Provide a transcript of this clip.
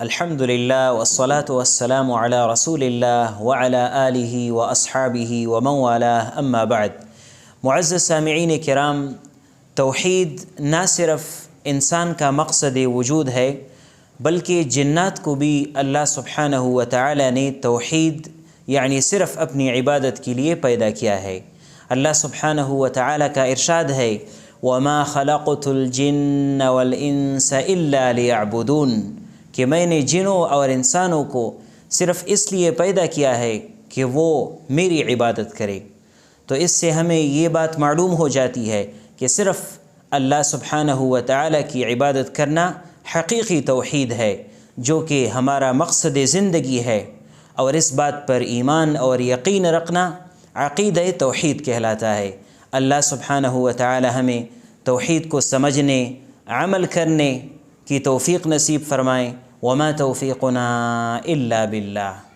الحمد للہ والصلاة والسلام علی رسول اللہ وعلی آلہ واصحابہ ومن والاه اما بعد۔ معزز سامعین کرام، توحید نہ صرف انسان کا مقصد وجود ہے بلکہ جنات کو بھی اللہ سبحانہ و تعالی نے توحید یعنی صرف اپنی عبادت کے لیے پیدا کیا ہے۔ اللہ سبحانہ و تعالی کا ارشاد ہے وَمَا خَلَقْتُ الْجِنَّ وَالْإِنسَ إِلَّا لِيَعْبُدُونَ، کہ میں نے جنوں اور انسانوں کو صرف اس لیے پیدا کیا ہے کہ وہ میری عبادت کرے۔ تو اس سے ہمیں یہ بات معلوم ہو جاتی ہے کہ صرف اللہ سبحانہ و تعالی کی عبادت کرنا حقیقی توحید ہے، جو کہ ہمارا مقصد زندگی ہے، اور اس بات پر ایمان اور یقین رکھنا عقیدہ توحید کہلاتا ہے۔ اللہ سبحانہ و تعالی ہمیں توحید کو سمجھنے، عمل کرنے کی توفیق نصیب فرمائیں۔ وما توفیقنا الا باللہ۔